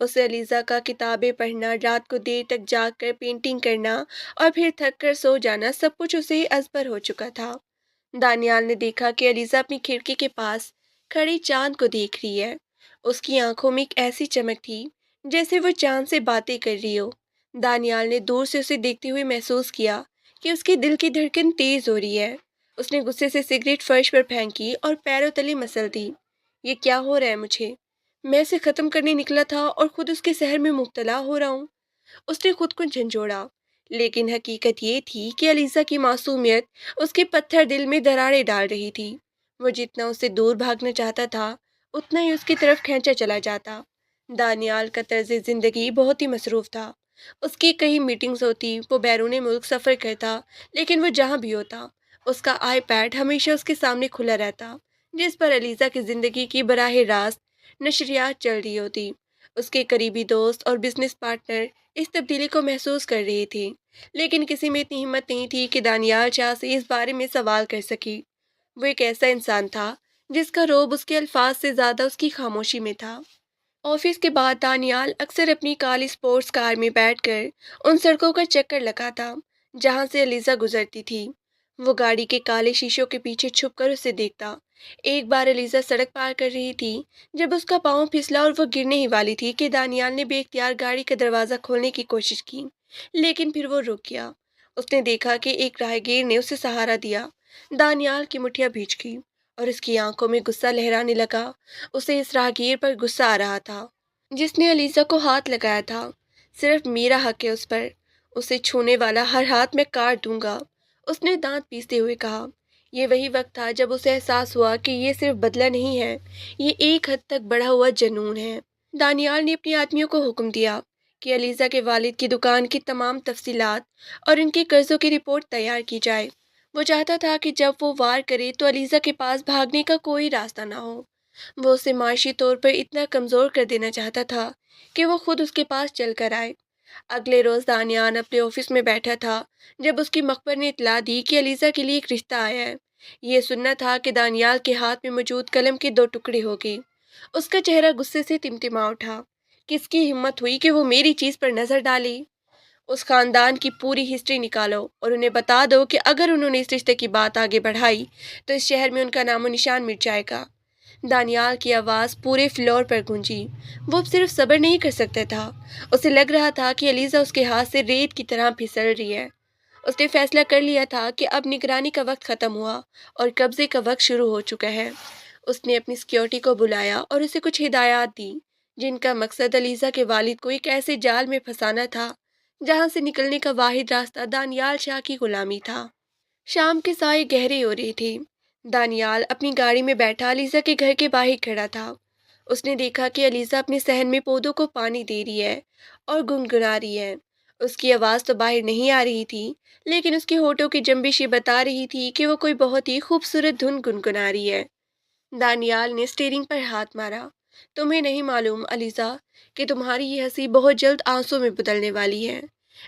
اسے علیزہ کا کتابیں پڑھنا، رات کو دیر تک جاگ کر پینٹنگ کرنا اور پھر تھک کر سو جانا، سب کچھ اسے ازبر ہو چکا تھا۔ دانیال نے دیکھا کہ علیزہ اپنی کھڑکی کے پاس کھڑی چاند کو دیکھ رہی ہے۔ اس کی آنکھوں میں ایک ایسی چمک تھی جیسے وہ چاند سے باتیں کر رہی ہو۔ دانیال نے دور سے اسے دیکھتے ہوئے محسوس کیا کہ اس کے دل کی دھڑکن تیز ہو رہی ہے۔ اس نے غصے سے سگریٹ فرش پر پھینکی اور پیروں تلے مسل دی۔ یہ کیا ہو رہا ہے مجھے؟ میں اسے ختم کرنے نکلا تھا اور خود اس کے سحر میں مبتلا ہو رہا ہوں۔ اس نے خود کو جھنجھوڑا، لیکن حقیقت یہ تھی کہ علیزہ کی معصومیت اس کے پتھر دل میں دراڑیں ڈال رہی تھی۔ وہ جتنا اس سے دور بھاگنا چاہتا تھا اتنا ہی اس کی طرف کھینچا چلا جاتا۔ دانیال کا طرز زندگی بہت ہی مصروف تھا۔ اس کی کئی میٹنگز ہوتی، وہ بیرون ملک سفر کرتا، لیکن وہ جہاں بھی ہوتا اس کا آئی پیڈ ہمیشہ اس کے سامنے کھلا رہتا، جس پر علیزہ کی زندگی کی براہ راست نشریات چل رہی ہوتی۔ اس کے قریبی دوست اور بزنس پارٹنر اس تبدیلی کو محسوس کر رہے تھے، لیکن کسی میں اتنی ہمت نہیں تھی کہ دانیال شاہ سے اس بارے میں سوال کر سکی۔ وہ ایک ایسا انسان تھا جس کا رعب اس کے الفاظ سے زیادہ اس کی خاموشی میں تھا۔ آفس کے بعد دانیال اکثر اپنی کالی اسپورٹس کار میں بیٹھ کر ان سڑکوں کا چکر لگاتا جہاں سے علیزہ گزرتی تھی۔ وہ گاڑی کے کالے شیشوں کے پیچھے چھپ کر اسے دیکھتا۔ ایک بار علیزہ سڑک پار کر رہی تھی جب اس کا پاؤں پھسلا اور وہ گرنے ہی والی تھی کہ دانیال نے بے اختیار گاڑی کا دروازہ کھولنے کی کوشش کی، لیکن پھر وہ رک گیا۔ اس نے دیکھا کہ ایک راہگیر نے اسے سہارا دیا۔ دانیال کی مٹھیاں بھیج گئی اور اس کی آنکھوں میں غصہ لہرانے لگا۔ اسے اس راہگیر پر غصہ آ رہا تھا جس نے علیزہ کو ہاتھ لگایا تھا۔ صرف میرا حق ہے اس پر، اسے چھونے والا ہر ہاتھ میں کاٹ دوں گا، اس نے دانت پیستے ہوئے کہا۔ یہ وہی وقت تھا جب اسے احساس ہوا کہ یہ صرف بدلہ نہیں ہے، یہ ایک حد تک بڑھا ہوا جنون ہے۔ دانیال نے اپنے آدمیوں کو حکم دیا کہ علیزہ کے والد کی دکان کی تمام تفصیلات اور ان کے قرضوں کی رپورٹ تیار کی جائے۔ وہ چاہتا تھا کہ جب وہ وار کرے تو علیزہ کے پاس بھاگنے کا کوئی راستہ نہ ہو۔ وہ اسے معاشی طور پر اتنا کمزور کر دینا چاہتا تھا کہ وہ خود اس کے پاس چل کر آئے۔ اگلے روز دانیال اپنے آفس میں بیٹھا تھا جب اس کی مخبر نے اطلاع دی کہ علیزہ کے لیے ایک رشتہ آیا ہے۔ یہ سننا تھا کہ دانیال کے ہاتھ میں موجود قلم کے دو ٹکڑے ہو گئے۔ اس کا چہرہ غصے سے تمتما اٹھا۔ کس کی ہمت ہوئی کہ وہ میری چیز پر نظر ڈالے؟ اس خاندان کی پوری ہسٹری نکالو اور انہیں بتا دو کہ اگر انہوں نے اس رشتے کی بات آگے بڑھائی تو اس شہر میں ان کا نام و نشان مٹ جائے گا۔ دانیال کی آواز پورے فلور پر گونجی۔ وہ اب صرف صبر نہیں کر سکتا تھا، اسے لگ رہا تھا کہ علیزہ اس کے ہاتھ سے ریت کی طرح پھسل رہی ہے۔ اس نے فیصلہ کر لیا تھا کہ اب نگرانی کا وقت ختم ہوا اور قبضے کا وقت شروع ہو چکا ہے۔ اس نے اپنی سیکیورٹی کو بلایا اور اسے کچھ ہدایات دی جن کا مقصد علیزہ کے والد کو ایک ایسے جال میں پھنسانا تھا جہاں سے نکلنے کا واحد راستہ دانیال شاہ کی غلامی تھا۔ شام کے سائے گہرے ہو رہے تھے۔ دانیال اپنی گاڑی میں بیٹھا علیزہ کے گھر کے باہر کھڑا تھا۔ اس نے دیکھا کہ علیزہ اپنے صحن میں پودوں کو پانی دے رہی ہے اور گنگنا رہی ہے۔ اس کی آواز تو باہر نہیں آ رہی تھی، لیکن اس کے ہونٹوں کی جنبش یہ بتا رہی تھی کہ وہ کوئی بہت ہی خوبصورت دھن گنگنا رہی ہے۔ دانیال نے اسٹیئرنگ پر ہاتھ مارا۔ تمہیں نہیں معلوم علیزہ کہ تمہاری یہ ہنسی بہت جلد آنسوں میں بدلنے والی ہے۔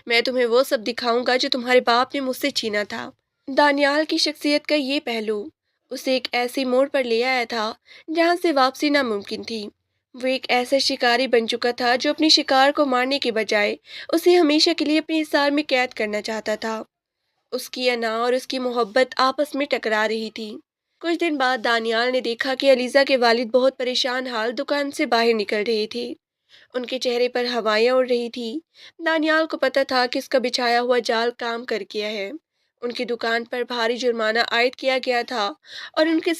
میں تمہیں وہ سب دکھاؤں گا جو تمہارے باپ نے مجھ سے چھینا تھا۔ دانیال کی شخصیت کا یہ پہلو اسے ایک ایسی موڑ پر لے آیا تھا جہاں سے واپسی ناممکن تھی۔ وہ ایک ایسا شکاری بن چکا تھا جو اپنے شکار کو مارنے کے بجائے اسے ہمیشہ کے لیے اپنے حصار میں قید کرنا چاہتا تھا۔ اس کی انا اور اس کی محبت آپس میں ٹکرا رہی تھی۔ کچھ دن بعد دانیال نے دیکھا کہ علیزہ کے والد بہت پریشان حال دکان سے باہر نکل رہے تھے۔ ان کے چہرے پر ہوائیاں اڑ رہی تھی۔ دانیال کو پتہ تھا کہ اس کا بچھایا ہوا جال کام کر گیا ہے۔ ان کی دکان پر بھاری جرمانہ عائد کیا گیا تھا اور ان کے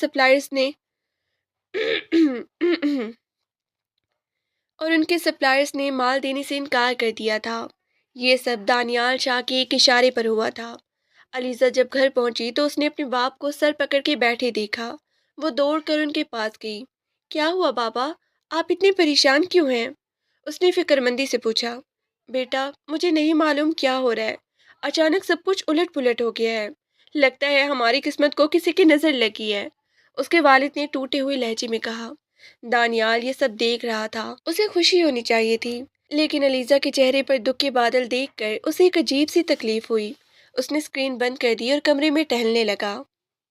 سپلائرز نے مال دینے سے انکار کر دیا تھا۔ یہ سب دانیال شاہ کے ایک اشارے پر ہوا تھا۔ علیزہ جب گھر پہنچی تو اس نے اپنے باپ کو سر پکڑ کے بیٹھے دیکھا۔ وہ دوڑ کر ان کے پاس گئی۔ کیا ہوا بابا؟ آپ اتنے پریشان کیوں ہیں؟ اس نے فکر مندی سے پوچھا۔ بیٹا، مجھے نہیں معلوم کیا ہو رہا ہے، اچانک سب کچھ الٹ پلٹ ہو گیا ہے۔ لگتا ہے ہماری قسمت کو کسی کی نظر لگی ہے، اس کے والد نے ٹوٹے ہوئے لہجے میں کہا۔ دانیال یہ سب دیکھ رہا تھا۔ اسے خوشی ہونی چاہیے تھی، لیکن علیزہ کے چہرے پر دکھ کے بادل دیکھ کر اسے ایک عجیب سی تکلیف ہوئی۔ اس نے اسکرین بند کر دی اور کمرے میں ٹہلنے لگا۔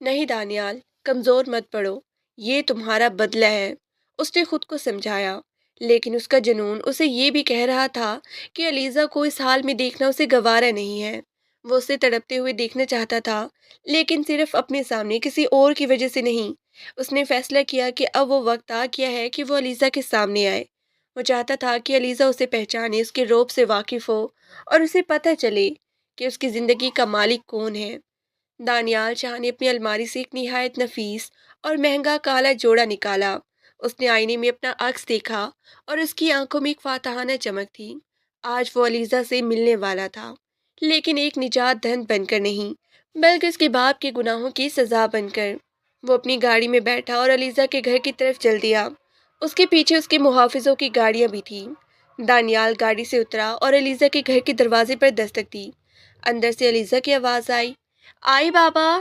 نہیں دانیال، کمزور مت پڑو، یہ تمہارا بدلہ ہے، اس نے خود کو سمجھایا۔ لیکن اس کا جنون اسے یہ بھی کہہ رہا تھا کہ علیزہ کو اس حال میں دیکھنا اسے گوارا نہیں ہے۔ وہ اسے تڑپتے ہوئے دیکھنا چاہتا تھا، لیکن صرف اپنے سامنے، کسی اور کی وجہ سے نہیں۔ اس نے فیصلہ کیا کہ اب وہ وقت آ گیا ہے کہ وہ علیزہ کے سامنے آئے۔ وہ چاہتا تھا کہ علیزہ اسے پہچانے، اس کے روب سے واقف ہو، اور اسے پتہ چلے کہ اس کی زندگی کا مالک کون ہے۔ دانیال شاہ نے اپنی الماری سے ایک نہایت نفیس اور مہنگا کالا جوڑا نکالا۔ اس نے آئینے میں اپنا عکس دیکھا اور اس کی آنکھوں میں ایک فاتحانہ چمک تھی۔ آج وہ علیزہ سے ملنے والا تھا، لیکن ایک نجات دہند بن کر نہیں، بلکہ اس کے باپ کے گناہوں کی سزا بن کر۔ وہ اپنی گاڑی میں بیٹھا اور علیزہ کے گھر کی طرف چل دیا۔ اس کے پیچھے اس کے محافظوں کی گاڑیاں بھی تھیں۔ دانیال گاڑی سے اترا اور علیزہ کے گھر کے دروازے پر دستک دی۔ اندر سے علیزہ کی آواز آئی، آئی بابا۔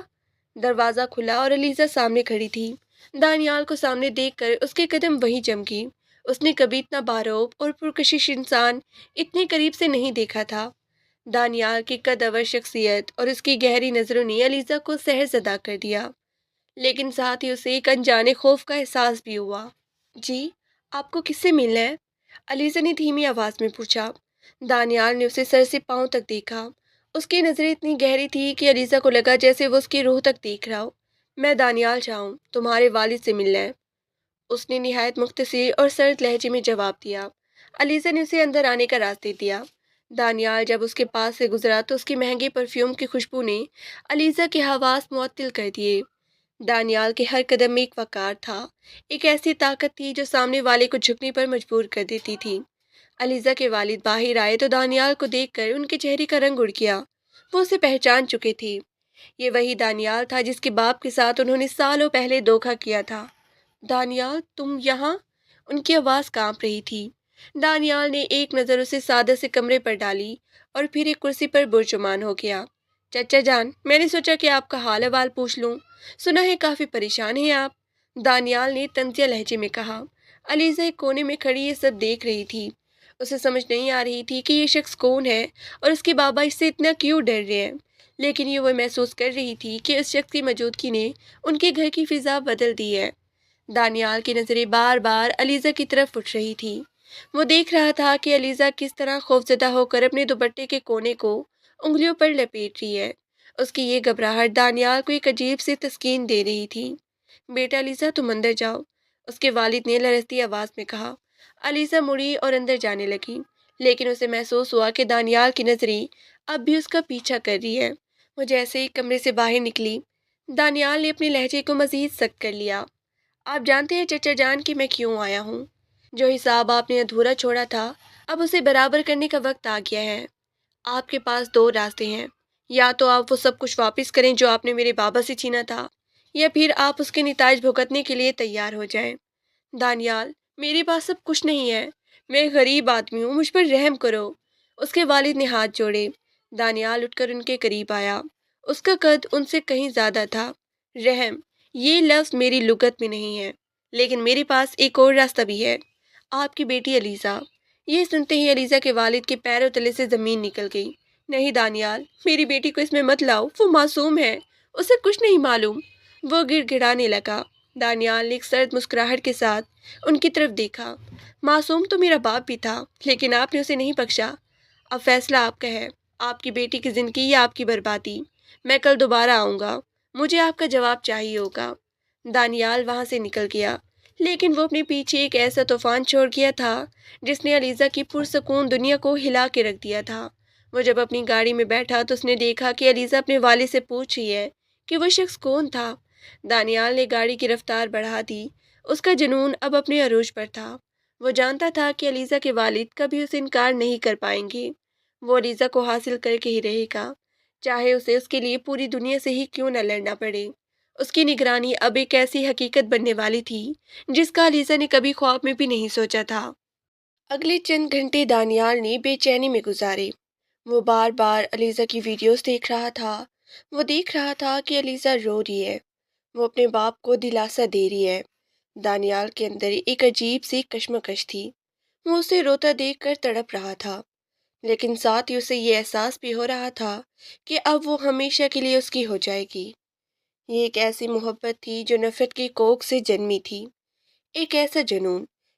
دروازہ کھلا اور علیزہ سامنے کھڑی تھی۔ دانیال کو سامنے دیکھ کر اس کے قدم وہیں جم گئی۔ اس نے کبھی اتنا باروب اور پرکشش انسان اتنے قریب سے نہیں دیکھا تھا۔ دانیال کی قدور شخصیت اور اس کی گہری نظروں نے علیزہ کو سحر زدہ کر دیا، لیکن ساتھ ہی اسے ایک انجانے خوف کا احساس بھی ہوا۔ جی، آپ کو کس سے ملنا ہے؟ علیزہ نے دھیمی آواز میں پوچھا۔ دانیال نے اسے سر سے پاؤں تک دیکھا۔ اس کی نظریں اتنی گہری تھی کہ علیزہ کو لگا جیسے وہ اس کی روح تک دیکھ رہا ہو۔ میں دانیال چاہوں، تمہارے والد سے ملنا ہے، اس نے نہایت مختصر اور سرد لہجے میں جواب دیا۔ علیزہ نے اسے اندر آنے کا راستہ دیا۔ دانیال جب اس کے پاس سے گزرا تو اس کے مہنگے پرفیوم کی خوشبو نے علیزہ کے حواس معطل کر دیے۔ دانیال کے ہر قدم میں ایک وقار تھا، ایک ایسی طاقت تھی جو سامنے والے کو جھکنے پر مجبور کر دیتی تھی۔ علیزہ کے والد باہر آئے تو دانیال کو دیکھ کر ان کے چہرے کا رنگ اڑ گیا۔ وہ اسے پہچان چکے تھے۔ یہ وہی دانیال تھا جس کے باپ کے ساتھ انہوں نے سالوں پہلے دھوکہ کیا تھا۔ دانیال، تم یہاں؟ ان کی آواز کانپ رہی تھی۔ دانیال نے ایک نظر اسے سادہ سے کمرے پر ڈالی اور پھر ایک کرسی پر برجمان ہو گیا۔ چچا جان، میں نے سوچا کہ آپ کا حال احوال پوچھ لوں، سنا ہے کافی پریشان ہیں آپ، دانیال نے طنزیہ لہجے میں کہا۔ علیزہ ایک کونے میں کھڑی یہ سب دیکھ رہی تھی۔ اسے سمجھ نہیں آ رہی تھی کہ یہ شخص کون ہے اور اس کے بابا اس سے اتنا کیوں ڈر رہے ہیں، لیکن یہ وہ محسوس کر رہی تھی کہ اس شخص کی موجودگی نے ان کے گھر کی فضا بدل دی ہے۔ دانیال کی نظریں بار بار علیزہ کی طرف اٹھ رہی تھی۔ وہ دیکھ رہا تھا کہ علیزہ کس طرح خوفزدہ ہو کر اپنے دوپٹے کے کونے کو انگلیوں پر لپیٹ رہی ہے۔ اس کی یہ گھبراہٹ دانیال کو ایک عجیب سی تسکین دے رہی تھی۔ بیٹا علیزہ، تم اندر جاؤ، اس کے والد نے لرزتی آواز میں کہا۔ علیزہ مڑی اور اندر جانے لگی، لیکن اسے محسوس ہوا کہ دانیال کی نظریں اب بھی اس کا پیچھا کر رہی ہے۔ وہ جیسے ہی کمرے سے باہر نکلی، دانیال نے اپنے لہجے کو مزید سخت کر لیا۔ آپ جانتے ہیں چچا جان کہ میں کیوں آیا ہوں؟ جو حساب آپ نے ادھورا چھوڑا تھا، اب اسے برابر کرنے کا وقت آ گیا ہے۔ آپ کے پاس دو راستے ہیں، یا تو آپ وہ سب کچھ واپس کریں جو آپ نے میرے بابا سے چھینا تھا، یا پھر آپ اس کے نتائج بھگتنے کے لیے تیار ہو جائیں۔ دانیال، میرے پاس سب کچھ نہیں ہے، میں غریب آدمی ہوں، مجھ پر رحم کرو، اس کے والد نے ہاتھ جوڑے۔ دانیال اٹھ کر ان کے قریب آیا۔ اس کا قد ان سے کہیں زیادہ تھا۔ رحم، یہ لفظ میری لغت میں نہیں ہے، لیکن میرے پاس ایک اور راستہ بھی ہے، آپ کی بیٹی علیزہ۔ یہ سنتے ہی علیزہ کے والد کے پیروں تلے سے زمین نکل گئی۔ نہیں دانیال، میری بیٹی کو اس میں مت لاؤ، وہ معصوم ہے، اسے کچھ نہیں معلوم، وہ گڑ گڑانے لگا۔ دانیال نے ایک سرد مسکراہٹ کے ساتھ ان کی طرف دیکھا۔ معصوم تو میرا باپ بھی تھا، لیکن آپ نے اسے نہیں بخشا۔ اب فیصلہ آپ کا ہے، آپ کی بیٹی کی زندگی یا آپ کی بربادی۔ میں کل دوبارہ آؤں گا، مجھے آپ کا جواب چاہیے ہوگا۔ دانیال وہاں سے نکل گیا، لیکن وہ اپنے پیچھے ایک ایسا طوفان چھوڑ گیا تھا جس نے علیزہ کی پرسکون دنیا کو ہلا کے رکھ دیا تھا۔ وہ جب اپنی گاڑی میں بیٹھا تو اس نے دیکھا کہ علیزہ اپنے والد سے پوچھ رہی ہے کہ وہ شخص کون تھا۔ دانیال نے گاڑی کی رفتار بڑھا دی۔ اس کا جنون اب اپنے عروج پر تھا۔ وہ جانتا تھا کہ علیزہ کے والد کبھی اسے انکار نہیں کر پائیں گے۔ وہ علیزہ کو حاصل کر کے ہی رہے گا، چاہے اسے اس کے لیے پوری دنیا سے ہی کیوں نہ لڑنا پڑے۔ اس کی نگرانی اب ایک ایسی حقیقت بننے والی تھی جس کا علیزہ نے کبھی خواب میں بھی نہیں سوچا تھا۔ اگلے چند گھنٹے دانیال نے بے چینی میں گزارے۔ وہ بار بار علیزہ کی ویڈیوز دیکھ رہا تھا۔ وہ دیکھ رہا تھا کہ علیزہ رو رہی ہے، وہ اپنے باپ کو دلاسا دے رہی ہے۔ دانیال کے اندر ایک عجیب سی کشمکش تھی۔ وہ اسے روتا دیکھ کر تڑپ رہا تھا، لیکن ساتھ ہی اسے یہ احساس بھی ہو رہا تھا کہ اب وہ ہمیشہ کے لیے اس کی ہو جائے گی۔ یہ ایک ایسی محبت تھی جو نفرت کی کوکھ سے جنمی تھی، ایک ایسا جنون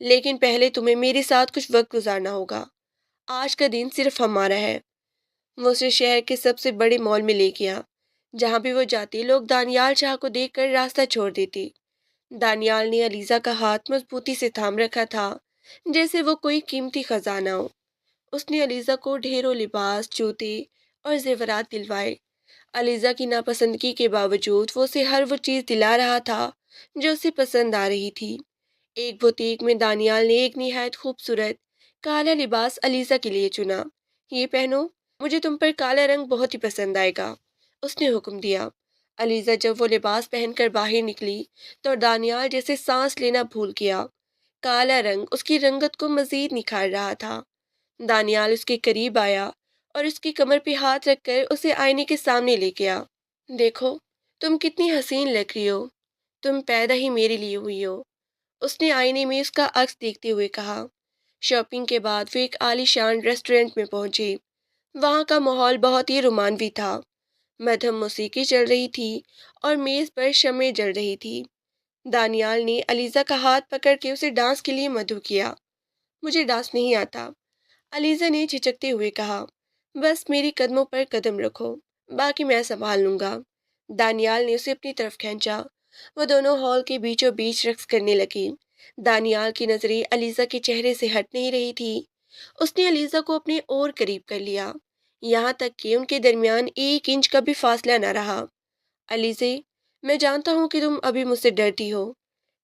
لیکن پہلے تمہیں میرے ساتھ کچھ وقت گزارنا ہوگا۔ آج کا دن صرف ہمارا ہے۔ وہ اسے شہر کے سب سے بڑے مال میں لے گیا۔ جہاں بھی وہ جاتی لوگ دانیال شاہ کو دیکھ کر راستہ چھوڑ دیتے۔ دانیال نے علیزہ کا ہاتھ مضبوطی سے تھام رکھا تھا، جیسے وہ کوئی قیمتی خزانہ ہو۔ اس نے علیزہ کو ڈھیروں لباس، جوتے اور زیورات دلوائے۔ علیزہ کی ناپسندگی کے باوجود وہ اسے ہر وہ چیز دلا رہا تھا جو اسے پسند آ رہی تھی۔ ایک بوتیک میں دانیال نے ایک نہایت خوبصورت کالا لباس علیزہ کے لیے چنا۔ یہ پہنو، مجھے تم پر کالا رنگ بہت ہی پسند آئے گا، اس نے حکم دیا۔ علیزہ جب وہ لباس پہن کر باہر نکلی تو دانیال جیسے سانس لینا بھول گیا۔ کالا رنگ اس کی رنگت کو مزید نکھار رہا تھا۔ دانیال اس کے قریب آیا اور اس کی کمر پہ ہاتھ رکھ کر اسے آئینے کے سامنے لے گیا۔ دیکھو، تم کتنی حسین لگ رہی ہو، تم پیدا ہی میرے لیے ہوئی ہو، اس نے آئینے میں اس کا عکس دیکھتے ہوئے کہا۔ شاپنگ کے بعد وہ ایک عالی شان ریسٹورنٹ میں پہنچے۔ وہاں کا ماحول بہت ہی رومانوی تھا۔ مدھم موسیقی چل رہی تھی اور میز پر شمعیں جل رہی تھی۔ دانیال نے علیزہ کا ہاتھ پکڑ کے اسے ڈانس کے لیے مدعو کیا۔ مجھے ڈانس نہیں آتا، علیزہ نے جھجکتے ہوئے کہا۔ بس میری قدموں پر قدم رکھو، باقی میں سنبھال لوں گا۔ دانیال نے اسے اپنی طرف کھینچا۔ وہ دونوں ہال کے بیچوں بیچ رقص کرنے لگے۔ دانیال کی نظریں علیزہ کے چہرے سے ہٹ نہیں رہی تھی۔ اس نے علیزہ کو اپنے اور قریب کر لیا، یہاں تک کہ ان کے درمیان 1 انچ کا بھی فاصلہ نہ رہا۔ علیزے، میں جانتا ہوں کہ تم ابھی مجھ سے ڈرتی ہو،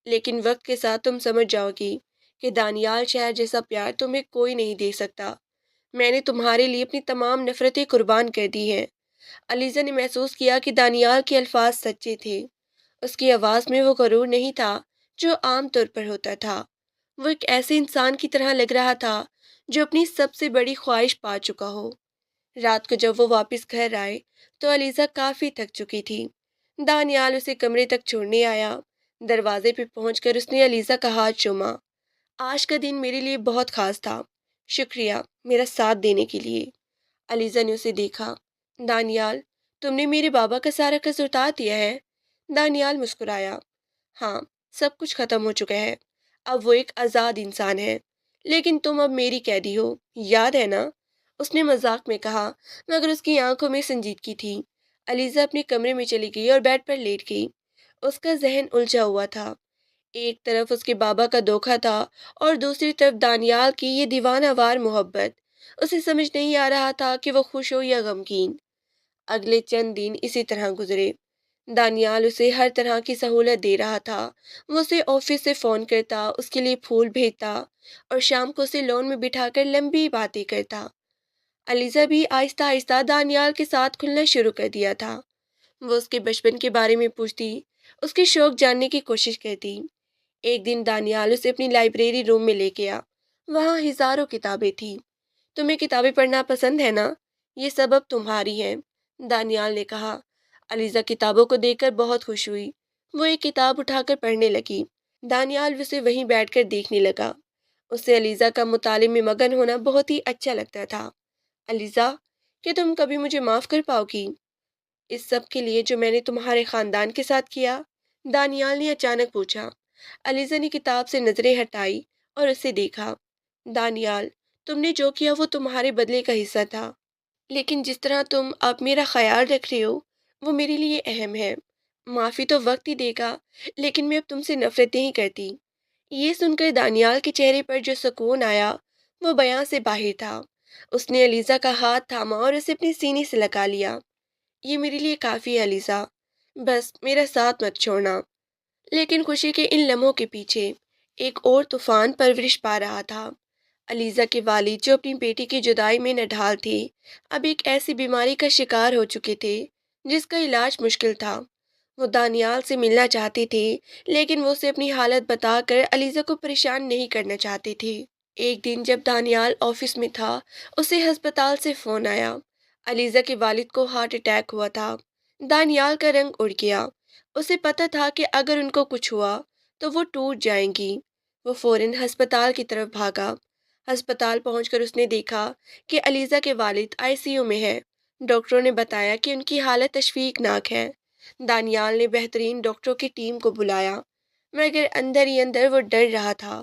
لیکن وقت کے ساتھ تم سمجھ جاؤ گی کہ دانیال شہر جیسا پیار تمہیں کوئی نہیں دے سکتا۔ میں نے تمہارے لیے اپنی تمام نفرتیں قربان کر دی ہیں۔ علیزہ نے محسوس کیا کہ دانیال کے الفاظ سچے تھے۔ اس کی آواز میں وہ غرور نہیں تھا جو عام طور پر ہوتا تھا۔ وہ ایک ایسے انسان کی طرح لگ رہا تھا جو اپنی سب سے بڑی خواہش پا چکا ہو۔ رات کو جب وہ واپس گھر آئے تو علیزہ کافی تھک چکی تھی۔ دانیال اسے کمرے تک چھوڑنے آیا۔ دروازے پہ پہنچ کر اس نے علیزہ کا ہاتھ چوما۔ آج کا دن میرے لیے بہت خاص تھا، شکریہ میرا ساتھ دینے کے لیے۔ علیزہ نے اسے دیکھا۔ دانیال، تم نے میرے بابا کا سارا قرض اتار دیا ہے؟ دانیال مسکرایا۔ ہاں، سب کچھ ختم ہو چکا ہے، اب وہ ایک آزاد انسان ہے، لیکن تم اب میری قیدی ہو، یاد ہے نا؟ اس نے مذاق میں کہا، مگر اس کی آنکھوں میں سنجیدگی تھی۔ علیزہ اپنے کمرے میں چلی گئی اور بیڈ پر لیٹ گئی۔ اس کا ذہن الجھا ہوا تھا۔ ایک طرف اس کے بابا کا دھوکہ تھا اور دوسری طرف دانیال کی یہ دیوانہ وار محبت۔ اسے سمجھ نہیں آ رہا تھا کہ وہ خوش ہو یا غمگین۔ اگلے چند دن اسی طرح گزرے۔ دانیال اسے ہر طرح کی سہولت دے رہا تھا۔ وہ اسے آفس سے فون کرتا، اس کے لیے پھول بھیجتا اور شام کو اسے لون میں بٹھا کر لمبی باتیں کرتا۔ علیزہ بھی آہستہ آہستہ دانیال کے ساتھ کھلنا شروع کر دیا تھا۔ وہ اس کے بچپن کے بارے میں پوچھتی، اس کے شوق جاننے کی کوشش کرتی۔ ایک دن دانیال اسے اپنی لائبریری روم میں لے گیا۔ وہاں ہزاروں کتابیں تھیں۔ تمہیں کتابیں پڑھنا پسند ہے نا؟ یہ سب اب تمہاری ہیں، دانیال نے کہا۔ علیزہ کتابوں کو دیکھ کر بہت خوش ہوئی۔ وہ ایک کتاب اٹھا کر پڑھنے لگی۔ دانیال اسے وہیں بیٹھ کر دیکھنے لگا۔ اسے علیزہ کا مطالعے میں مگن ہونا بہت ہی اچھا لگتا تھا۔ علیزہ، کہ تم کبھی مجھے معاف کر پاؤ گی اس سب کے لیے جو میں نے تمہارے خاندان کے ساتھ کیا؟ دانیال نے اچانک پوچھا۔ علیزہ نے کتاب سے نظریں ہٹائی اور اسے دیکھا۔ دانیال، تم نے جو کیا وہ تمہارے بدلے کا حصہ تھا، لیکن جس طرح تم اب میرا خیال رکھ رہے ہو وہ میرے لیے اہم ہے۔ معافی تو وقت ہی دے گا، لیکن میں اب تم سے نفرت نہیں کرتی۔ یہ سن کر دانیال کے چہرے پر جو سکون آیا وہ بیان سے باہر تھا۔ اس نے علیزہ کا ہاتھ تھاما اور اسے اپنے سینے سے لگا لیا۔ یہ میرے لیے کافی ہے علیزہ، بس میرا ساتھ مت چھوڑنا۔ لیکن خوشی کے ان لمحوں کے پیچھے ایک اور طوفان پرورش پا رہا تھا۔ علیزہ کے والد جو اپنی بیٹی کی جدائی میں نڈھال تھے، اب ایک ایسی بیماری کا شکار ہو چکے تھے جس کا علاج مشکل تھا۔ وہ دانیال سے ملنا چاہتے تھے، لیکن وہ اسے اپنی حالت بتا کر علیزہ کو پریشان نہیں کرنا چاہتے تھے۔ ایک دن جب دانیال آفس میں تھا، اسے ہسپتال سے فون آیا۔ علیزہ کے والد کو ہارٹ اٹیک ہوا تھا۔ دانیال کا رنگ اڑ گیا۔ اسے پتہ تھا کہ اگر ان کو کچھ ہوا تو وہ ٹوٹ جائیں گی۔ وہ فوراً ہسپتال کی طرف بھاگا۔ ہسپتال پہنچ کر اس نے دیکھا کہ علیزہ کے والد ICU میں ہے۔ ڈاکٹروں نے بتایا کہ ان کی حالت تشویشناک ہے۔ دانیال نے بہترین ڈاکٹروں کی ٹیم کو بلایا، مگر اندر ہی اندر وہ ڈر رہا تھا۔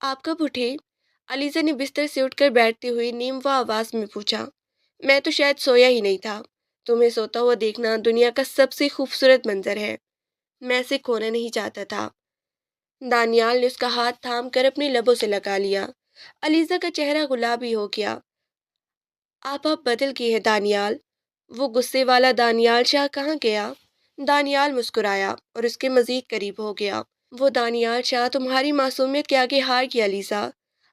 آپ کب اٹھے؟ علیزہ نے بستر سے اٹھ کر بیٹھتے ہوئے نیموا آواز میں پوچھا۔ میں تو شاید سویا ہی نہیں تھا۔ تمہیں سوتا ہوا دیکھنا دنیا کا سب سے خوبصورت منظر ہے۔ میں اسے کھونا نہیں چاہتا تھا۔ دانیال نے اس کا ہاتھ تھام کر اپنے لبوں سے لگا لیا۔ علیزہ کا چہرہ گلابی ہو گیا۔ آپ بدل گئے ہیں دانیال۔ وہ غصے والا دانیال شاہ کہاں گیا؟ دانیال مسکرایا اور اس کے مزید قریب ہو گیا۔ وہ دانیال شاہ تمہاری معصومیت کے آگے ہار گیا لیزا۔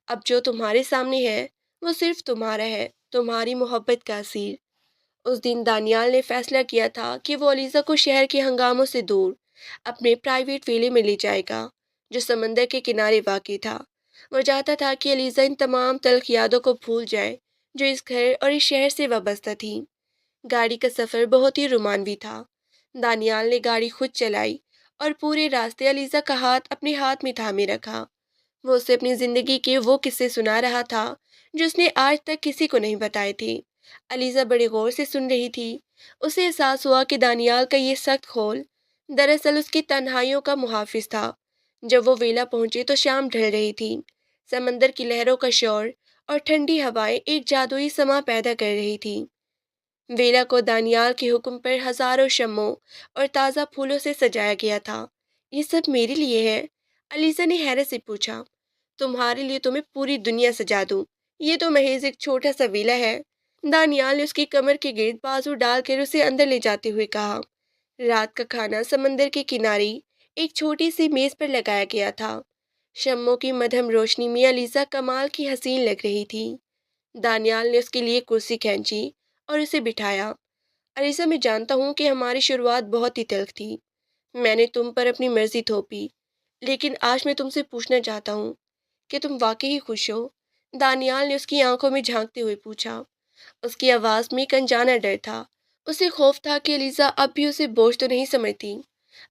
اب جو تمہارے سامنے ہے وہ صرف تمہارا ہے، تمہاری محبت کا اثیر۔ اس دن دانیال نے فیصلہ کیا تھا کہ وہ علیزہ کو شہر کے ہنگاموں سے دور اپنے پرائیویٹ ویلے میں لے جائے گا جو سمندر کے کنارے واقع تھا۔ وہ چاہتا تھا کہ علیزہ ان تمام تلخ یادوں کو بھول جائے جو اس گھر اور اس شہر سے وابستہ تھی۔ گاڑی کا سفر بہت ہی رومانوی تھا۔ دانیال نے گاڑی خود چلائی اور پورے راستے علیزہ کا ہاتھ اپنے ہاتھ میں تھامے رکھا۔ وہ اسے اپنی زندگی کے وہ قصے سنا رہا تھا جو اس نے آج تک کسی کو نہیں بتائے تھے۔ علیزہ بڑے غور سے سن رہی تھی۔ اسے احساس ہوا کہ دانیال کا یہ سخت کھول دراصل اس کی تنہائیوں کا محافظ تھا۔ جب وہ ویلا پہنچے تو شام ڈھل رہی تھی۔ سمندر کی لہروں کا شور اور ٹھنڈی ہوائیں ایک جادوئی سما پیدا کر رہی تھی۔ ویلا کو دانیال کے حکم پر ہزاروں شمعوں اور تازہ پھولوں سے سجایا گیا تھا۔ یہ سب میرے لیے ہے؟ علیزہ نے حیرت سے پوچھا۔ تمہارے لیے تو میں پوری دنیا سجا دوں، یہ تو محض ایک چھوٹا سا ویلا ہے۔ دانیال نے اس کی کمر کے گرد بازو ڈال کر اسے اندر لے جاتے ہوئے کہا۔ رات کا کھانا سمندر کے کنارے ایک چھوٹی سی میز پر لگایا گیا تھا۔ شمعوں کی مدھم روشنی میں علیزہ کمال کی حسین لگ رہی تھی۔ دانیال نے اس کے لیے کرسی کھینچی اور اسے بٹھایا۔ علیزہ، میں جانتا ہوں کہ ہماری شروعات بہت ہی تلخ تھی۔ میں نے تم پر اپنی مرضی تھوپی، لیکن آج میں تم سے پوچھنا چاہتا ہوں کہ تم واقعی خوش ہو؟ دانیال نے اس کی آنکھوں میں جھانکتے ہوئے پوچھا۔ اس کی آواز میں ایک انجانا ڈر تھا۔ اسے خوف تھا کہ علیزہ اب بھی اسے بوجھ تو نہیں سمجھتی۔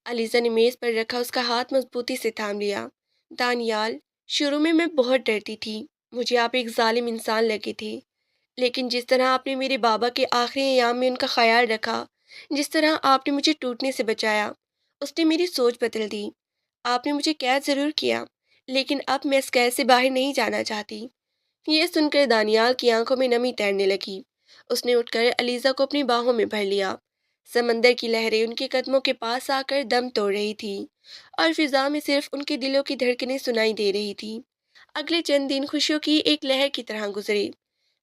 علیزہ نے میز پر رکھا اس کا ہاتھ مضبوطی سے تھام لیا۔ دانیال، شروع میں بہت ڈرتی تھی۔ مجھے آپ ایک ظالم انسان لگے تھے، لیکن جس طرح آپ نے میرے بابا کے آخری ایام میں ان کا خیال رکھا، جس طرح آپ نے مجھے ٹوٹنے سے بچایا، اس نے میری سوچ بدل دی۔ آپ نے مجھے قید ضرور کیا، لیکن اب میں اس قید سے باہر نہیں جانا چاہتی۔ یہ سن کر دانیال کی آنکھوں میں نمی تیرنے لگی۔ اس نے اٹھ کر علیزہ کو اپنی باہوں میں بھر لیا۔ سمندر کی لہریں ان کے قدموں کے پاس آ کر دم توڑ رہی تھیں اور فضا میں صرف ان کے دلوں کی دھڑکنیں سنائی دے رہی تھیں۔ اگلے چند دن خوشیوں کی ایک لہر کی طرح گزرے۔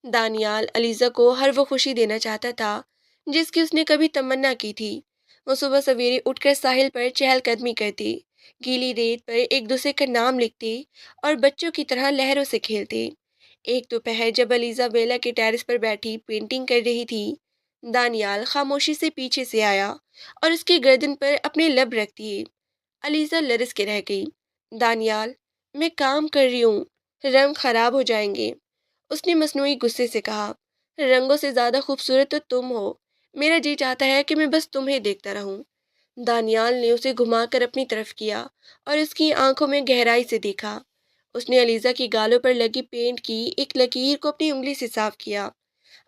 دانیال علیزہ کو ہر وہ خوشی دینا چاہتا تھا جس کی اس نے کبھی تمنا کی تھی۔ وہ صبح سویرے اٹھ کر ساحل پر چہل قدمی کرتے، گیلی ریت پر ایک دوسرے کا نام لکھتے اور بچوں کی طرح لہروں سے کھیلتے۔ ایک دوپہر جب علیزہ ویلا کے ٹیرس پر بیٹھی پینٹنگ کر رہی تھی، دانیال خاموشی سے پیچھے سے آیا اور اس کی گردن پر اپنے لب رکھ دیے۔ علیزہ لرز کے رہ گئی۔ دانیال، میں کام کر رہی ہوں، رنگ خراب ہو جائیں گے، اس نے مصنوعی غصے سے کہا۔ رنگوں سے زیادہ خوبصورت تو تم ہو، میرا جی چاہتا ہے کہ میں بس تمہیں دیکھتا رہوں۔ دانیال نے اسے گھما کر اپنی طرف کیا اور اس کی آنکھوں میں گہرائی سے دیکھا۔ اس نے علیزہ کی گالوں پر لگی پینٹ کی ایک لکیر کو اپنی انگلی سے صاف کیا۔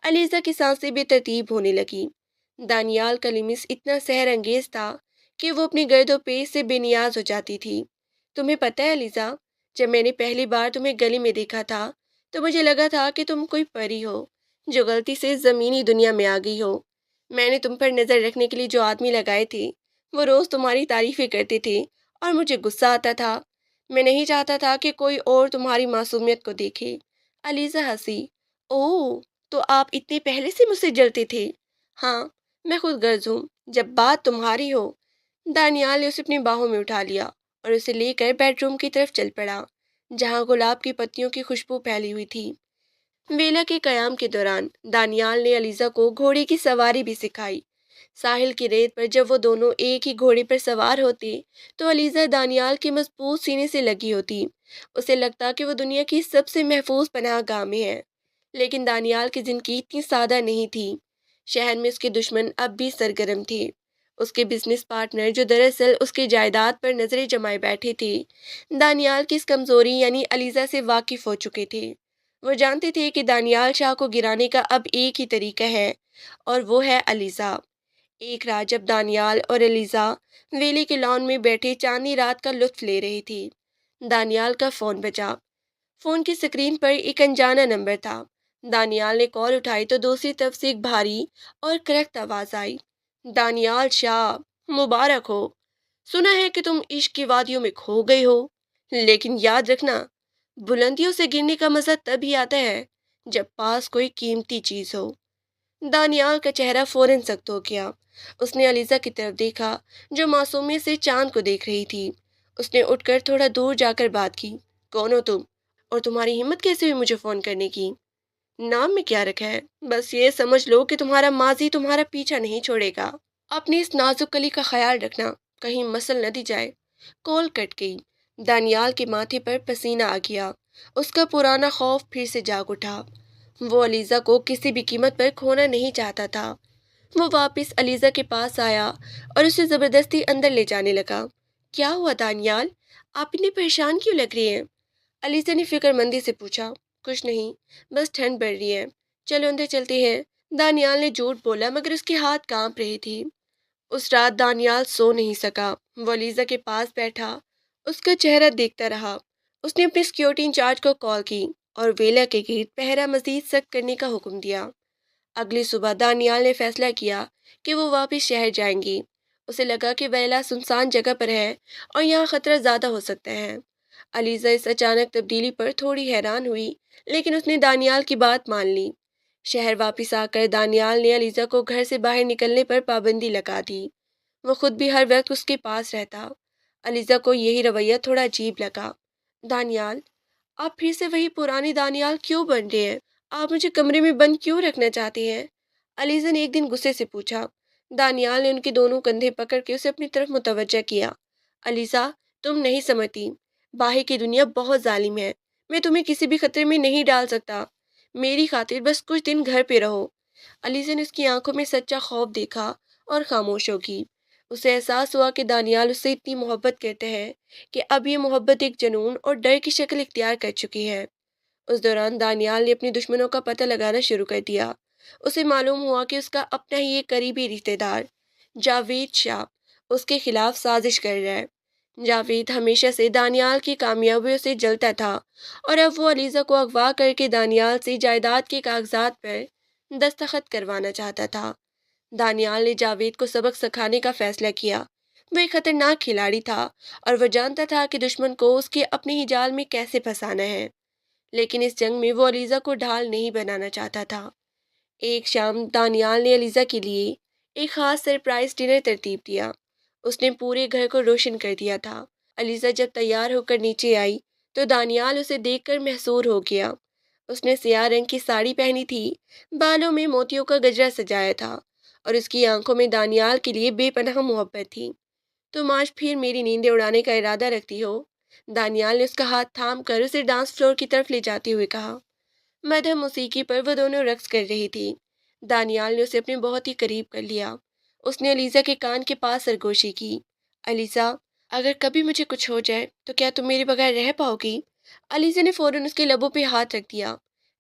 علیزہ کی سانسیں بے ترتیب ہونے لگیں۔ دانیال کا لمس اتنا سحر انگیز تھا کہ وہ اپنی گرد و پیش سے بے نیاز ہو جاتی تھی۔ تمہیں پتہ ہے علیزہ، جب میں نے پہلی بار تمہیں گلی میں دیکھا تھا تو مجھے لگا تھا کہ تم کوئی پری ہو جو غلطی سے زمینی دنیا میں آ گئی ہو۔ میں نے تم پر نظر رکھنے کے لیے جو آدمی لگائے تھے وہ روز تمہاری تعریفیں کرتے تھے اور مجھے غصہ آتا تھا۔ میں نہیں چاہتا تھا کہ کوئی اور تمہاری معصومیت کو دیکھے۔ علیزہ ہنسی۔ اوہ، تو آپ اتنے پہلے سے مجھ سے جلتے تھے؟ ہاں، میں خود غرض ہوں جب بات تمہاری ہو۔ دانیال نے اسے اپنی باہوں میں اٹھا لیا اور اسے لے کر بیڈ روم کی طرف چل پڑا جہاں گلاب کی پتیوں کی خوشبو پھیلی ہوئی تھی۔ ویلا کے قیام کے دوران دانیال نے علیزہ کو گھوڑے کی سواری بھی سکھائی۔ ساحل کی ریت پر جب وہ دونوں ایک ہی گھوڑے پر سوار ہوتے تو علیزہ دانیال کے مضبوط سینے سے لگی ہوتی۔ اسے لگتا کہ وہ دنیا کی سب سے محفوظ پناہ گاہ میں ہے۔ لیکن دانیال کی زندگی اتنی سادہ نہیں تھی۔ شہر میں اس کے دشمن اب بھی سرگرم تھے۔ اس کے بزنس پارٹنر جو دراصل اس کی جائیداد پر نظریں جمائے بیٹھے تھے، دانیال کی اس کمزوری یعنی علیزہ سے واقف ہو چکے تھے۔ وہ جانتے تھے کہ دانیال شاہ کو گرانے کا اب ایک ہی طریقہ ہے اور وہ ہے علیزہ۔ ایک رات جب دانیال اور علیزہ ویلے کے لان میں بیٹھے چاندنی رات کا لطف لے رہی تھی، دانیال کا فون بجا۔ فون کی سکرین پر ایک انجانا نمبر تھا۔ دانیال نے کال اٹھائی تو دوسری طرف سے ایک بھاری اور کرخت آواز آئی۔ دانیال شاہ، مبارک ہو، سنا ہے کہ تم عشق کی وادیوں میں کھو گئے ہو، لیکن یاد رکھنا، بلندیوں سے گرنے کا مزہ تبھی آتا ہے جب پاس کوئی قیمتی چیز ہو۔ دانیال کا چہرہ فوراً سخت ہو گیا۔ اس نے علیزہ کی طرف دیکھا جو معصومیت سے چاند کو دیکھ رہی تھی۔ اس نے اٹھ کر تھوڑا دور جا کر بات کی۔ کون ہو تم؟ اور تمہاری ہمت کیسے ہوئی مجھے فون کرنے کی؟ نام میں کیا رکھا ہے؟ بس یہ سمجھ لو کہ تمہارا ماضی تمہارا پیچھا نہیں چھوڑے گا۔ اپنی اس نازک کلی کا خیال رکھنا، کہیں مسل نہ دی جائے۔ کال کٹ گئی۔ دانیال کے ماتھے پر پسینہ آ گیا۔ اس کا پرانا خوف پھر سے جاگ اٹھا۔ وہ علیزہ کو کسی بھی قیمت پر کھونا نہیں چاہتا تھا۔ وہ واپس علیزہ کے پاس آیا اور اسے زبردستی اندر لے جانے لگا۔ کیا ہوا دانیال؟ آپ اتنی پریشان کیوں لگ رہی ہیں؟ علیزہ نے فکر مندی سے پوچھا۔ کچھ نہیں، بس ٹھنڈ بڑھ رہی ہے، چلو اندر چلتے ہیں۔ دانیال نے جھوٹ بولا مگر اس کے ہاتھ کانپ رہی تھی۔ اس رات دانیال سو نہیں سکا۔ وہ علیزہ کے پاس بیٹھا، اس کا چہرہ دیکھتا رہا۔ اس نے اپنے سیکیورٹی انچارج کو کال کی اور ویلا کے گرد پہرا مزید سخت کرنے کا حکم دیا۔ اگلی صبح دانیال نے فیصلہ کیا کہ وہ واپس شہر جائیں گی۔ اسے لگا کہ ویلا سنسان جگہ پر ہے اور یہاں خطرہ زیادہ ہو سکتا ہے۔ علیزہ اس اچانک تبدیلی پر تھوڑی حیران ہوئی، لیکن اس نے دانیال کی بات مان لی۔ شہر واپس آ کر دانیال نے علیزہ کو گھر سے باہر نکلنے پر پابندی لگا دی۔ وہ خود بھی ہر وقت اس کے پاس رہتا۔ علیزہ کو یہی رویہ تھوڑا عجیب لگا۔ دانیال، آپ پھر سے وہی پرانی دانیال کیوں بن رہے ہیں؟ آپ مجھے کمرے میں بند کیوں رکھنا چاہتے ہیں؟ علیزہ نے ایک دن غصے سے پوچھا۔ دانیال نے ان کے دونوں کندھے پکڑ کے اسے اپنی طرف متوجہ کیا۔ علیزہ، تم نہیں سمجھتی، باہر کی دنیا بہت ظالم ہے۔ میں تمہیں کسی بھی خطرے میں نہیں ڈال سکتا۔ میری خاطر بس کچھ دن گھر پہ رہو۔ علیزہ نے اس کی آنکھوں میں سچا خوف دیکھا اور خاموش ہو گئی۔ اسے احساس ہوا کہ دانیال اس سے اتنی محبت کرتے ہیں کہ اب یہ محبت ایک جنون اور ڈر کی شکل اختیار کر چکی ہے۔ اس دوران دانیال نے اپنی دشمنوں کا پتہ لگانا شروع کر دیا۔ اسے معلوم ہوا کہ اس کا اپنا ہی ایک قریبی رشتہ دار، جاوید شاہ، اس کے خلاف سازش کر رہا ہے۔ جاوید ہمیشہ سے دانیال کی کامیابیوں سے جلتا تھا اور اب وہ علیزہ کو اغوا کر کے دانیال سے جائیداد کے کاغذات پر دستخط کروانا چاہتا تھا۔ دانیال نے جاوید کو سبق سکھانے کا فیصلہ کیا۔ وہ ایک خطرناک کھلاڑی تھا اور وہ جانتا تھا کہ دشمن کو اس کے اپنے ہی جال میں کیسے پھنسانا ہے، لیکن اس جنگ میں وہ علیزہ کو ڈھال نہیں بنانا چاہتا تھا۔ ایک شام دانیال نے علیزہ کے لیے ایک خاص سرپرائز ڈنر ترتیب دیا۔ اس نے پورے گھر کو روشن کر دیا تھا۔ علیزہ جب تیار ہو کر نیچے آئی تو دانیال اسے دیکھ کر محصور ہو گیا۔ اس نے سیاہ رنگ کی ساڑی پہنی تھی، بالوں میں موتیوں کا گجرا سجایا تھا اور اس کی آنکھوں میں دانیال کے لیے بے پناہ محبت تھی۔ تم آج پھر میری نیندیں اڑانے کا ارادہ رکھتی ہو؟ دانیال نے اس کا ہاتھ تھام کر اسے ڈانس فلور کی طرف لے جاتے ہوئے کہا۔ مدھم موسیقی پر وہ دونوں رقص کر رہی تھی۔ دانیال نے اسے اپنے بہت ہی قریب کر لیا۔ اس نے علیزہ کے کان کے پاس سرگوشی کی۔ علیزہ، اگر کبھی مجھے کچھ ہو جائے تو کیا تم میرے بغیر رہ پاؤ گی؟ علیزہ نے فوراً اس کے لبوں پہ ہاتھ رکھ دیا۔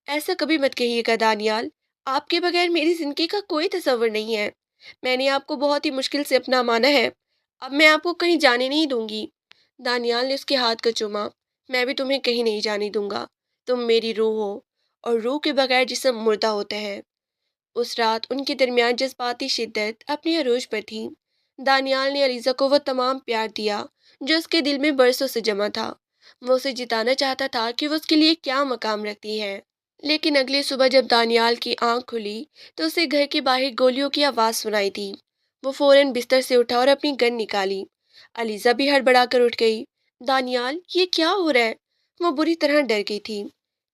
ایسا کبھی مت کہیے گا دانیال، آپ کے بغیر میری زندگی کا کوئی تصور نہیں ہے۔ میں نے آپ کو بہت ہی مشکل سے اپنا مانا ہے، اب میں آپ کو کہیں جانے نہیں دوں گی۔ دانیال نے اس کے ہاتھ کو چوما۔ میں بھی تمہیں کہیں نہیں جانے دوں گا، تم میری روح ہو اور روح کے بغیر جسم مردہ ہوتا ہے۔ اس رات ان کے درمیان جذباتی شدت اپنی عروج پر تھی۔ دانیال نے علیزہ کو وہ تمام پیار دیا جو اس کے دل میں برسوں سے جمع تھا۔ وہ اسے جتانا چاہتا تھا کہ وہ اس کے لیے کیا مقام رکھتی ہے۔ لیکن اگلی صبح جب دانیال کی آنکھ کھلی تو اسے گھر کے باہر گولیوں کی آواز سنائی دی۔ وہ فوراً بستر سے اٹھا اور اپنی گن نکالی۔ علیزہ بھی ہڑبڑا کر اٹھ گئی۔ دانیال، یہ کیا ہو رہا ہے؟ وہ بری طرح ڈر گئی تھی۔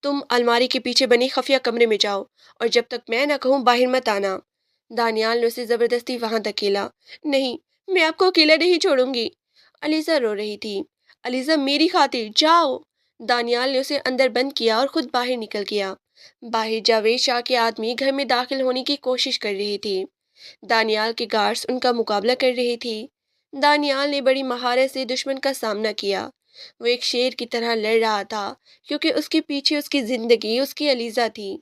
تم الماری کے پیچھے بنے خفیہ کمرے میں جاؤ اور جب تک میں نہ کہوں باہر مت آنا۔ دانیال نے اسے زبردستی وہاں دھکیلا۔ نہیں، میں آپ کو اکیلا نہیں چھوڑوں گی۔ علیزہ رو رہی تھی۔ علیزہ، میری خاطر جاؤ۔ دانیال نے اسے اندر بند کیا اور خود باہر نکل گیا۔ باہر جاوید شاہ کے آدمی گھر میں داخل ہونے کی کوشش کر رہے تھے۔ دانیال کے گارڈز ان کا مقابلہ کر رہی تھی۔ دانیال نے بڑی مہارت سے دشمن کا سامنا کیا۔ وہ ایک شیر کی طرح لڑ رہا تھا کیونکہ اس کے پیچھے اس کی زندگی، اس کی علیزہ تھی۔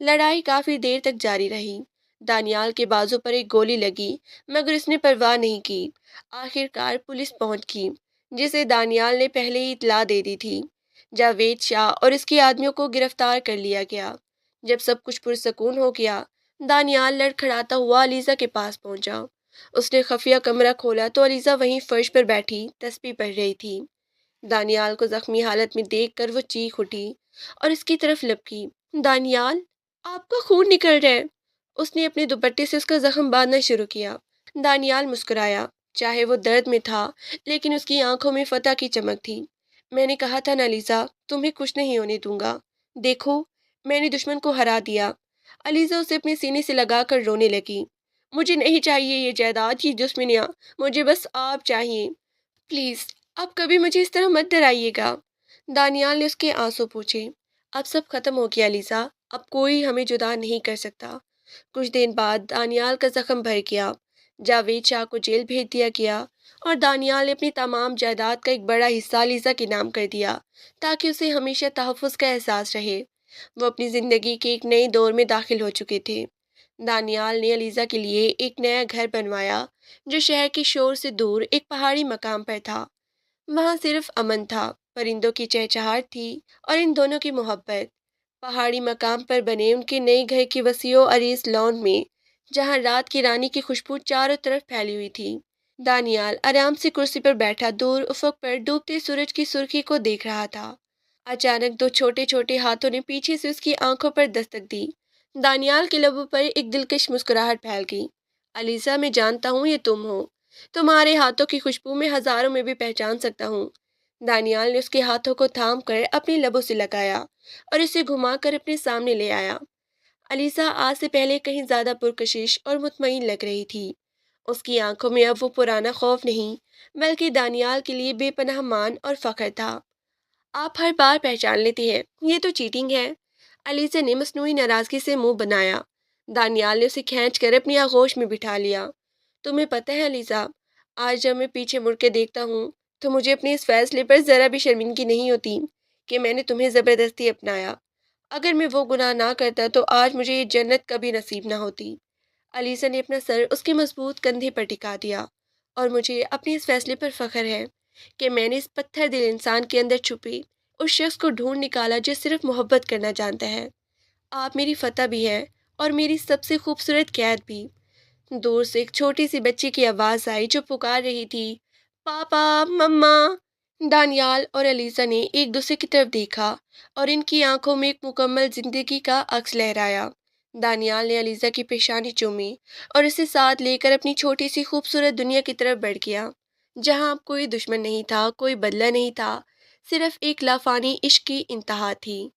لڑائی کافی دیر تک جاری رہی۔ دانیال کے بازو پر ایک گولی لگی، مگر اس نے پرواہ نہیں کی۔ آخرکار پولیس پہنچ گئی، جسے دانیال نے پہلے ہی اطلاع دے دی تھی۔ جاوید شاہ اور اس کے آدمیوں کو گرفتار کر لیا گیا۔ جب سب کچھ پرسکون ہو گیا، دانیال لڑکھڑاتا ہوا علیزہ کے پاس پہنچا۔ اس نے خفیہ کمرہ کھولا تو علیزہ وہیں فرش پر بیٹھی تسبیح پڑھ رہی تھی۔ دانیال کو زخمی حالت میں دیکھ کر وہ چیخ اٹھی اور اس کی طرف لپکی۔ دانیال، آپ کا خون نکل رہا ہے۔ اس نے اپنے دوپٹے سے اس کا زخم باندھنا شروع کیا۔ دانیال مسکرایا، چاہے وہ درد میں تھا لیکن اس کی آنکھوں میں فتح کی چمک تھی۔ میں نے کہا تھا نا علیزہ، تمہیں کچھ نہیں ہونے دوں گا۔ دیکھو، میں نے دشمن کو ہرا دیا۔ علیزہ اسے اپنے سینے سے لگا کر رونے لگی۔ مجھے نہیں چاہیے یہ جائیداد، یہ دشمنیاں، مجھے بس آپ چاہیے۔ پلیز، اب کبھی مجھے اس طرح مت ڈرائیے گا۔ دانیال نے اس کے آنسو پوچھے۔ اب سب ختم ہو گیا علیزہ، اب کوئی ہمیں جدا نہیں کر سکتا۔ کچھ دن بعد دانیال کا زخم بھر گیا، جاوید شاہ کو جیل بھیج دیا گیا اور دانیال نے اپنی تمام جائیداد کا ایک بڑا حصہ علیزہ کے نام کر دیا تاکہ اسے ہمیشہ تحفظ کا احساس رہے۔ وہ اپنی زندگی کے ایک نئے دور میں داخل ہو چکے تھے۔ دانیال نے علیزہ کے لیے ایک نیا گھر بنوایا جو شہر کے شور سے دور ایک پہاڑی مقام پر تھا۔ وہاں صرف امن تھا، پرندوں کی چہچہاہٹ تھی اور ان دونوں کی محبت۔ پہاڑی مقام پر بنے ان کے نئے گھر کی وسیع و عریض لان میں، جہاں رات کی رانی کی خوشبو چاروں طرف پھیلی ہوئی تھی، دانیال آرام سے کرسی پر بیٹھا دور افق پر ڈوبتے سورج کی سرخی کو دیکھ رہا تھا۔ اچانک دو چھوٹے چھوٹے ہاتھوں نے پیچھے سے اس کی آنکھوں پر دستک دی۔ دانیال کے لبوں پر ایک دلکش مسکراہٹ پھیل گئی۔ علیزہ، میں جانتا ہوں یہ تم ہو۔ تمہارے ہاتھوں کی خوشبو میں ہزاروں میں بھی پہچان سکتا ہوں۔ دانیال نے اس کے ہاتھوں کو تھام کر اپنے لبوں سے لگایا اور اسے گھما کر اپنے سامنے لے آیا۔ علیزہ آج سے پہلے کہیں زیادہ پرکشش اور مطمئن لگ رہی تھی۔ اس کی آنکھوں میں اب وہ پرانا خوف نہیں، بلکہ دانیال کے لیے بے پناہ مان اور فخر تھا۔ آپ ہر بار پہچان لیتے ہیں، یہ تو چیٹنگ ہے۔ علیزہ نے مصنوعی ناراضگی سے منہ بنایا۔ دانیال نے اسے کھینچ کر اپنی آغوش میں بٹھا لیا۔ تمہیں پتہ ہے علیزہ، آج جب میں پیچھے مڑ کے دیکھتا ہوں تو مجھے اپنے اس فیصلے پر ذرا بھی شرمندگی نہیں ہوتی کہ میں نے تمہیں زبردستی اپنایا۔ اگر میں وہ گناہ نہ کرتا تو آج مجھے یہ جنت کبھی نصیب نہ ہوتی۔ علیزہ نے اپنا سر اس کے مضبوط کندھے پر ٹکا دیا۔ اور مجھے اپنے اس فیصلے پر فخر ہے کہ میں نے اس پتھر دل انسان کے اندر چھپے اس شخص کو ڈھونڈ نکالا جو صرف محبت کرنا جانتا ہے۔ آپ میری فتح بھی ہے اور میری سب سے خوبصورت قید بھی۔ دور سے ایک چھوٹی سی بچی کی آواز آئی جو پکار رہی تھی، پاپا، مما۔ دانیال اور علیزہ نے ایک دوسرے کی طرف دیکھا اور ان کی آنکھوں میں ایک مکمل زندگی کا عکس لہرایا۔ دانیال نے علیزہ کی پیشانی چومی اور اسے ساتھ لے کر اپنی چھوٹی سی خوبصورت دنیا کی طرف بڑھ گیا، جہاں اب کوئی دشمن نہیں تھا، کوئی بدلہ نہیں تھا، صرف ایک لافانی عشق کی انتہا تھی۔